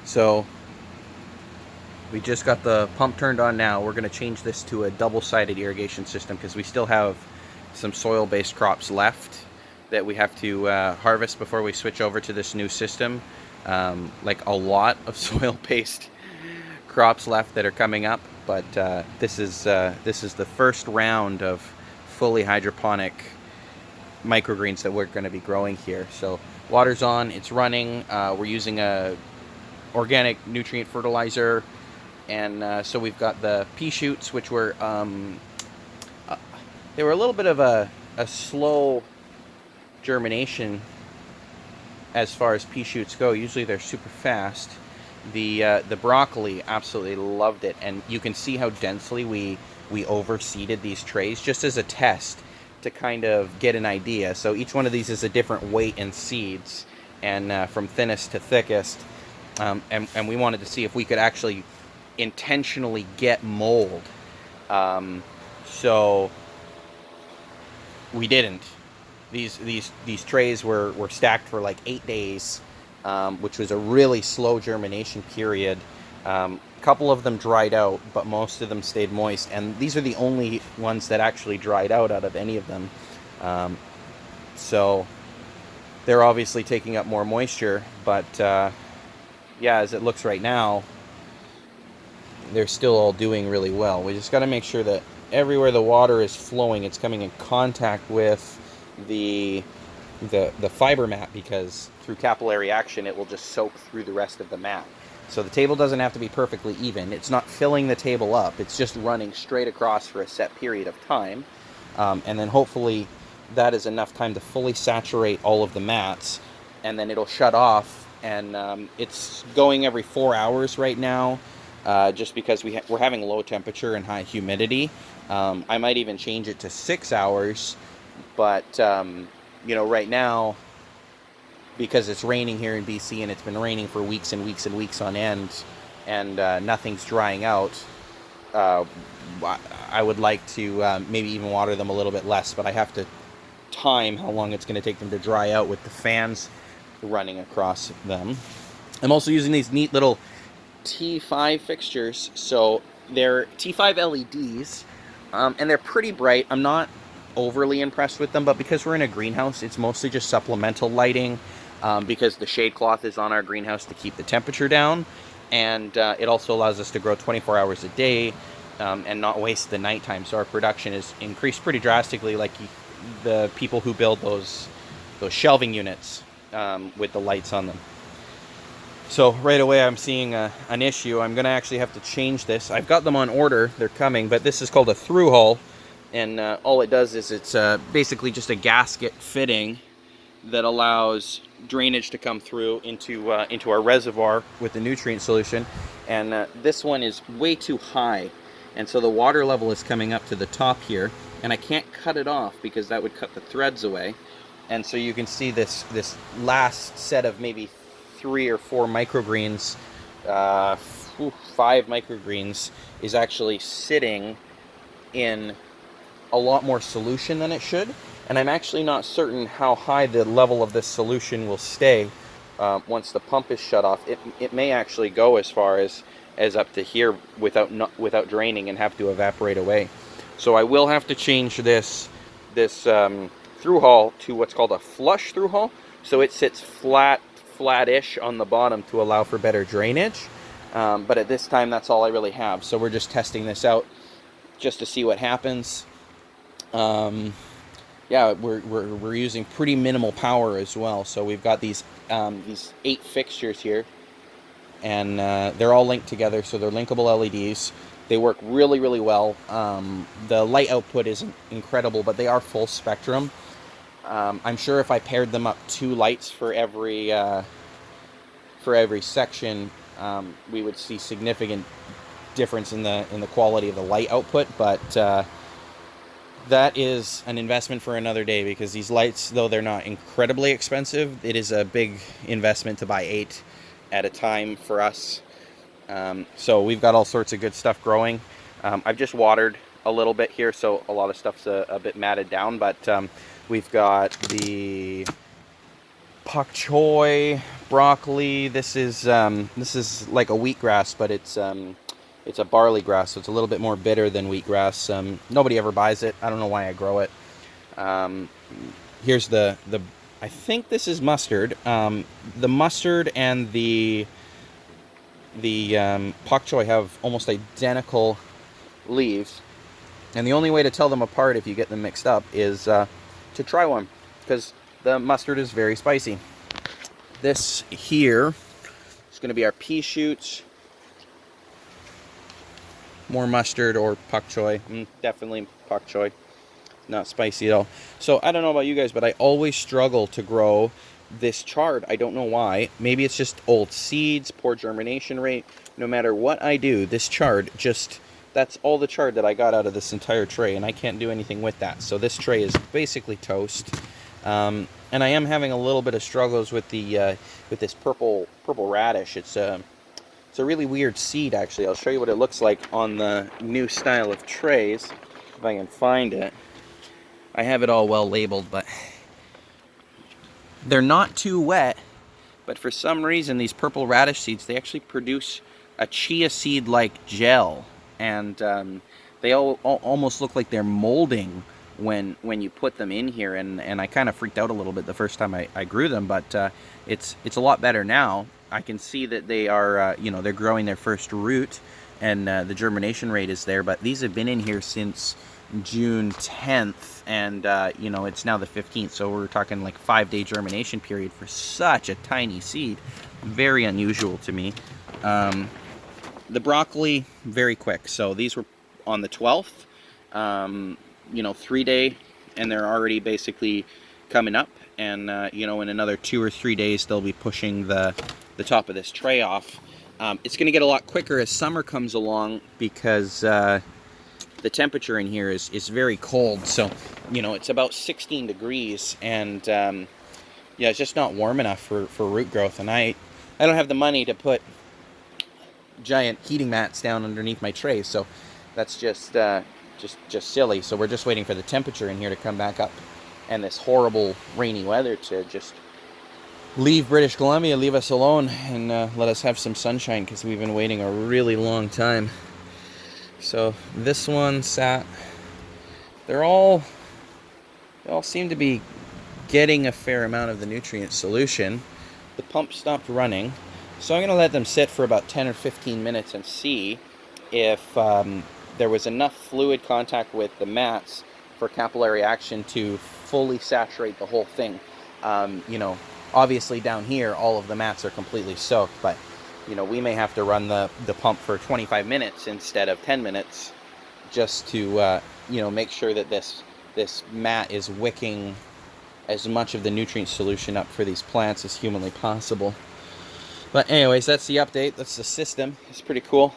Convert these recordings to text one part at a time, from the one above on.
So we just got the pump turned on now. We're going to change this to a double-sided irrigation system because we still have some soil-based crops left that we have to harvest before we switch over to this new system. Like a lot of soil-based crops left that are coming up, but this is the first round of fully hydroponic microgreens that we're going to be growing here. So water's on, it's running. We're using a organic nutrient fertilizer. And so we've got the pea shoots, which were they were a little bit of a slow germination as far as pea shoots go. Usually they're super fast. The broccoli absolutely loved it, and you can see how densely we overseeded these trays just as a test to kind of get an idea. So each one of these is a different weight in seeds, and from thinnest to thickest, and we wanted to see if we could actually intentionally get mold. So we didn't. These trays were stacked for like 8 days, which was a really slow germination period. A couple of them dried out, but most of them stayed moist, and these are the only ones that actually dried out of any of them. So they're obviously taking up more moisture, but yeah, as it looks right now, they're still all doing really well. We just got to make sure that everywhere the water is flowing, it's coming in contact with the fiber mat, because through capillary action it will just soak through the rest of the mat. So the table doesn't have to be perfectly even. It's not filling the table up. It's just running straight across for a set period of time. And then hopefully that is enough time to fully saturate all of the mats, and then it'll shut off. And it's going every 4 hours right now. Just because we're having low temperature and high humidity. I might even change it to 6 hours, but you know, right now, because it's raining here in BC and it's been raining for weeks and weeks and weeks on end, and nothing's drying out, I would like to maybe even water them a little bit less, but I have to time how long it's going to take them to dry out with the fans running across them. I'm also using these neat little T5 fixtures. So they're T5 LEDs, and they're pretty bright. I'm not overly impressed with them, but because we're in a greenhouse, it's mostly just supplemental lighting, because the shade cloth is on our greenhouse to keep the temperature down, and it also allows us to grow 24 hours a day and not waste the nighttime. So our production is increased pretty drastically, like the people who build those shelving units with the lights on them. So right away I'm seeing an issue. I'm going to actually have to change this. I've got them on order. They're coming, but this is called a through hull. And all it does is it's basically just a gasket fitting that allows drainage to come through into our reservoir with the nutrient solution. And this one is way too high. And so the water level is coming up to the top here. And I can't cut it off because that would cut the threads away. And so you can see this last set of maybe 3 or 4 microgreens, 5 microgreens, is actually sitting in a lot more solution than it should. And I'm actually not certain how high the level of this solution will stay once the pump is shut off. It may actually go as far as up to here without draining and have to evaporate away. So I will have to change this through hull to what's called a flush through hull. So it sits flat-ish on the bottom to allow for better drainage. But at this time, that's all I really have. So we're just testing this out just to see what happens. Yeah, we're using pretty minimal power as well. So we've got these 8 fixtures here, and they're all linked together. So they're linkable LEDs. They work really, really well. The light output isn't incredible, but they are full spectrum. I'm sure if I paired them up 2 lights for every section, we would see significant difference in the quality of the light output. But that is an investment for another day, because these lights, though they're not incredibly expensive, it is a big investment to buy 8 at a time for us. So we've got all sorts of good stuff growing. I've just watered a little bit here, so a lot of stuff's a bit matted down, but we've got the pak choi broccoli. This is like a wheatgrass, but it's a barley grass, so it's a little bit more bitter than wheatgrass. Nobody ever buys it. I don't know why I grow it. Here's the I think this is mustard. The mustard and the pak choi have almost identical leaves, and the only way to tell them apart if you get them mixed up is to try one, because the mustard is very spicy. This here is going to be our pea shoots. More mustard or pak choi. Definitely pak choi. Not spicy at all. So I don't know about you guys, but I always struggle to grow this chard. I don't know why. Maybe it's just old seeds, poor germination rate. No matter what I do, this chard just, that's all the chard that I got out of this entire tray, and I can't do anything with that. So this tray is basically toast. And I am having a little bit of struggles with the with this purple radish. It's a really weird seed, actually. I'll show you what it looks like on the new style of trays, if I can find it. I have it all well labeled, but they're not too wet. But for some reason, these purple radish seeds, they actually produce a chia seed-like gel. And they almost look like they're molding when you put them in here. And I kind of freaked out a little bit the first time I grew them, but it's a lot better now. I can see that they are, they're growing their first root, and the germination rate is there. But these have been in here since June 10th, and it's now the 15th, so we're talking like 5-day germination period for such a tiny seed. Very unusual to me. The broccoli, very quick. So these were on the 12th, 3-day, and they're already basically coming up. And in another 2 or 3 days, they'll be pushing the top of this tray off. It's going to get a lot quicker as summer comes along, because the temperature in here is very cold. So it's about 16 degrees, and it's just not warm enough for root growth. And I don't have the money to put giant heating mats down underneath my tray, so that's just silly. So we're just waiting for the temperature in here to come back up, and this horrible rainy weather to just leave British Columbia, leave us alone, and let us have some sunshine, because we've been waiting a really long time. So this one sat, they all seem to be getting a fair amount of the nutrient solution. The pump stopped running, so I'm going to let them sit for about 10 or 15 minutes and see if there was enough fluid contact with the mats for capillary action to fully saturate the whole thing. Obviously down here all of the mats are completely soaked, but we may have to run the pump for 25 minutes instead of 10 minutes just to make sure that this mat is wicking as much of the nutrient solution up for these plants as humanly possible. But anyways, that's the update. That's the system. It's pretty cool.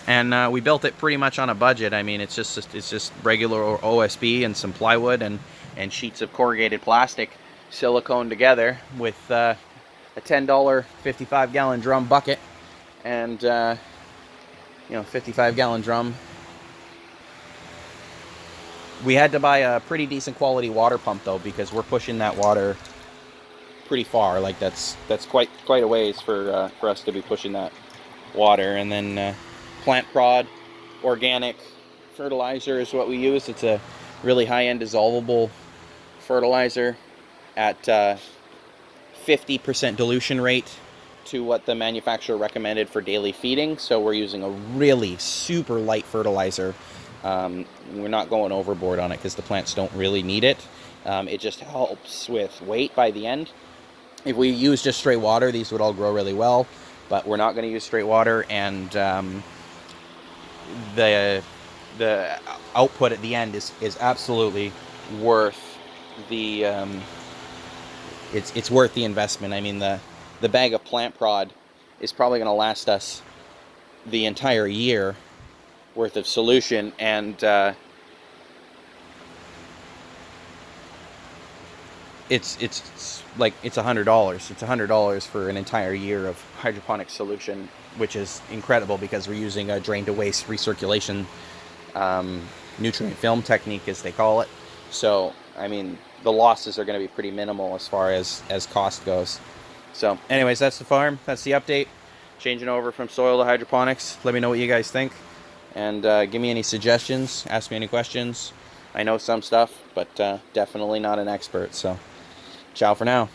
And we built it pretty much on a budget. I mean, it's just regular OSB and some plywood and sheets of corrugated plastic silicone together with a $10 55-gallon drum bucket, and 55-gallon drum. We had to buy a pretty decent quality water pump though, because we're pushing that water pretty far. Like that's quite a ways for us to be pushing that water. And then plant prod organic fertilizer is what we use. It's a really high-end dissolvable fertilizer at 50% dilution rate to what the manufacturer recommended for daily feeding. So we're using a really super light fertilizer. We're not going overboard on it because the plants don't really need it. It just helps with weight by the end. If we use just straight water, these would all grow really well, but we're not going to use straight water, and the output at the end is absolutely worth the it's worth the investment. I mean, the bag of plant prod is probably going to last us the entire year worth of solution, and it's like it's $100. It's $100 for an entire year of hydroponic solution, which is incredible because we're using a drain to waste recirculation nutrient film technique, as they call it. So I mean, the losses are going to be pretty minimal as far as cost goes. So anyways, that's the farm. That's the update. Changing over from soil to hydroponics. Let me know what you guys think. And give me any suggestions. Ask me any questions. I know some stuff, but definitely not an expert. So ciao for now.